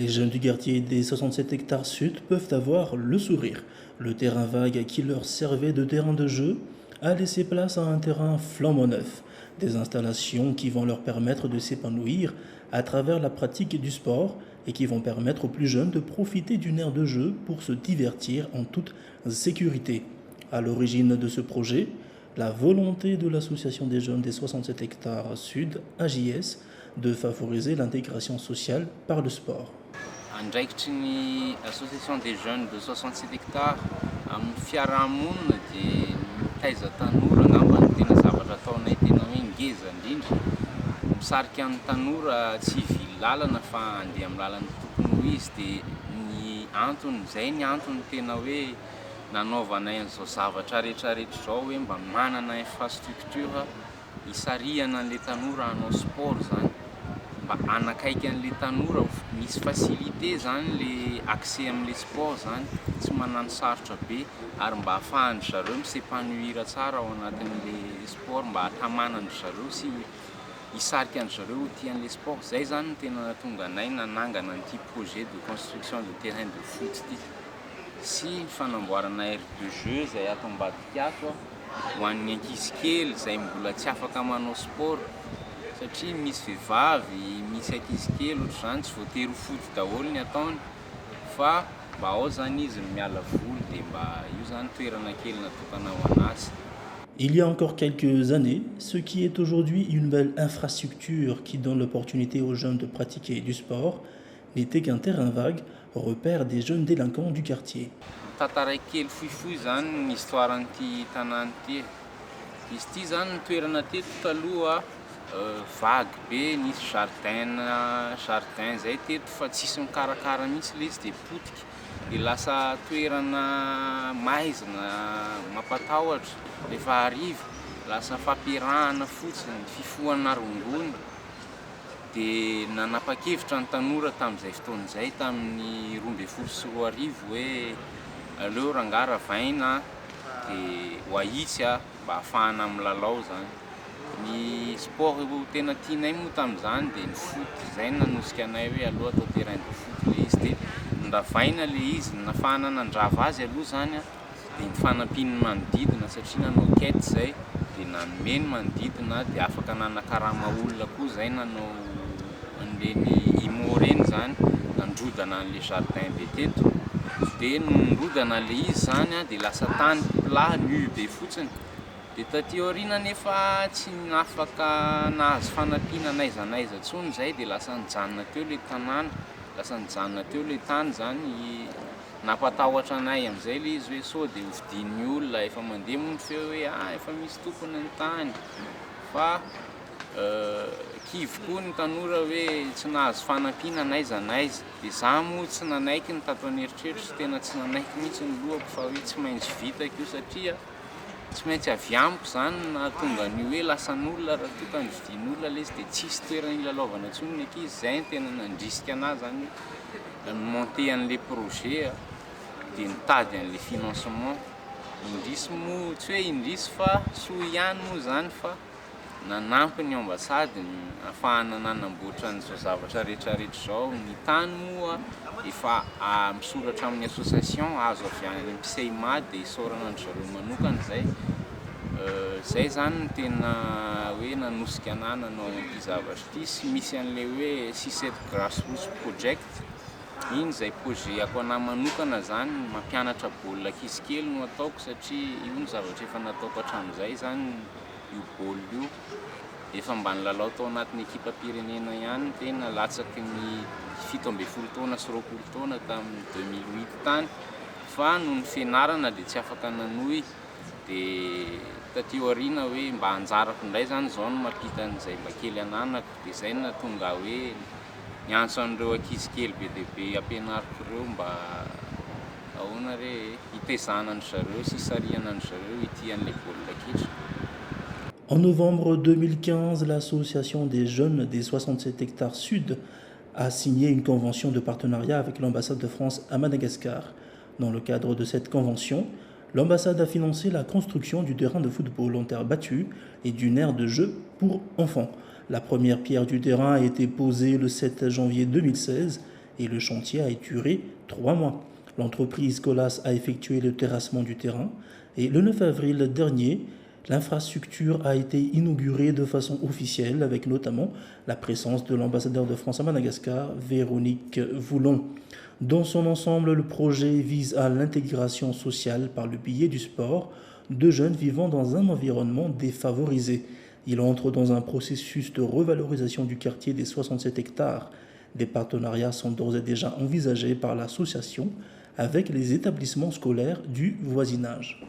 Les jeunes du quartier des 67 hectares sud peuvent avoir le sourire. Le terrain vague qui leur servait de terrain de jeu a laissé place à un terrain flambant neuf. Des installations qui vont leur permettre de s'épanouir à travers la pratique du sport et qui vont permettre aux plus jeunes de profiter d'une aire de jeu pour se divertir en toute sécurité. À l'origine de ce projet, la volonté de l'Association des jeunes des 67 hectares sud, AJS, de favoriser l'intégration sociale par le sport. Andraikitry ny association des jeunes de 67 hectares amin'ny fiarahamonina dia mitaiza tanora angamba ny tena zavatra ataonay tena hoe ngeza indrindra. Misarika ny tanora tsy hivily lalana fa handeha amin'ny lalany tokony ho izy dia ny antony izay ny antony tena hoe nanaovanay an'izao zavatra rehetrarehetra izao hoe mba manana infrastructure hisarihana an'ilay tanora hanao sport zany. Mba anakaiky an'ilay tanora misy facilité zany le accès amin'ilay sport zany tsy manano sarotra be ary mba ahafahany zareo misepanouira tsara ao anatin'ilay sport mba hatamanany zareo sy hisarika ny zareo tian'ilay sport. Zay zany no tena nahatonga anay nanangana an'ity projet de construction de terrain de foot ity sy fanamboarana aire de jeu izay ato ambadika ato ho an'ny ankizy kely izay mbola tsy afaka manao sport. Satria misy vehivavy, misy ankizy kely ohatr'izany tsy voatery ho foty daholo ny ataony fa mba ao zany izy miala voly dia mba io zany toerana kely natokana ho anazy. Il y a encore quelques années, ce qui est aujourd'hui une belle infrastructure qui donne l'opportunité aux jeunes de pratiquer du sport n'était qu'un terrain vague, repère des jeunes délinquants du quartier. Tantara kely fohifohy zany ny histoiran'ity tanàna ity. Izy ity zany ny toerana teto taloha vague be, nisy jardin zay teto fa tsisy mikarakara mihitsy ilay izy dia potika dia lasa toerana maizina mampatahotra. Rehefa hariva lasa fampiarahana fotsiny fifohana rongony dia nanapa-kevitra ny tanora tamin'izay fotoana izay tamin'ny 2024 hoe aleo rangara vaina dia ho ahitsy mba hafahana milalao zany. Ny sport tena tianay moa tamin'izany dia ny foot, izay nanosika anay hoe aleo atao terrain de foot ilay izy dia niravaina ilay izy, nafahana nandrava azy aloha zany dia ny fanampiany manodidina satria nanao quête izay dia nanomeny manodidina dia afaka nanakarama olona koa izay nanao an'ireny IMO reny zany nandrodana an'ilay jardin be teto dia nondrodana ilay izy zany dia lasa tany plat nu be fotsiny. Dia taty aoriana nefa tsy afaka nahazo fanampiana n'aiza intsony izay dia lasa nijanona teo ilay tanàna, lasa nijanona teo ilay tany zany. Nampatahotra anay amin'izay ilay izy hoe sao dia hovidian'ny olona efa mandeha moa ny feo hoe efa misy tompony ny tany fa kivy koa ny tanora hoe tsy nahazo fanampiana n'aiza dia za moa tsy nanaiky ny tato an'eritreritro sy tena tsy nanaiky mihitsy ny lohako fa hoe tsy maintsy vitako io satria tsy maintsy avy amiko zany nahatonga an'io hoe lasan'olona raha toa ka nividian'olona ilay izy dia tsisy toerana ilalaovana intsony ny ankizy. Zay ny tena nandrisika anazy zany monter an'ilay projet dia nitady an'ilay financement. Indrisy moa tsy hoe indrisy fa soa ihany moa zany fa nanampy ny ambasady ahafahana nanamboatra an'izao zavatra rehetrarehetra izao. Ny tany moa efa misoratra amin'ny association azo avy any MPCIMA dia isaorana ny zareo manokana zay. Zay zany no tena hoe nanosika anahy nanao an'ity zavatra ity sy misy an'ilay hoe 67 grassroots project. Iny izay projet ako anahy manokana zany mampianatra baolina ankizy kely no ataoko satria io ny zavatra efa nataoko hatramin'izay zany io baolina io. Efa mba nilalao tao anatin'ny ekipam-pirenena ihany tena latsaky ny 17 taona sy 20 taona tamin'ny 2008 tany fa noho ny fianarana dia tsy afaka nanohy dia taty aoriana hoe mba hanjarako indray zany izao no mampita an'izay mba kely ananako dia izay no nahatonga hoe niantso an'ireo ankizy kely be dia be ampianariko ireo mba ahoana re hitezana ny zareo sy hisarihana ny zareo ity an'ilay baolina kitra. En novembre 2015, l'association des jeunes des 67 hectares sud a signé une convention de partenariat avec l'ambassade de France à Madagascar. Dans le cadre de cette convention, l'ambassade a financé la construction du terrain de football en terre battue et d'une aire de jeu pour enfants. La première pierre du terrain a été posée le 7 janvier 2016 et le chantier a duré 3 mois. L'entreprise Colas a effectué le terrassement du terrain et le 9 avril dernier, l'infrastructure a été inaugurée de façon officielle avec notamment la présence de l'ambassadeur de France à Madagascar, Véronique Voulon. Dans son ensemble, le projet vise à l'intégration sociale par le biais du sport de jeunes vivant dans un environnement défavorisé. Il entre dans un processus de revalorisation du quartier des 67 hectares. Des partenariats sont d'ores et déjà envisagés par l'association avec les établissements scolaires du voisinage.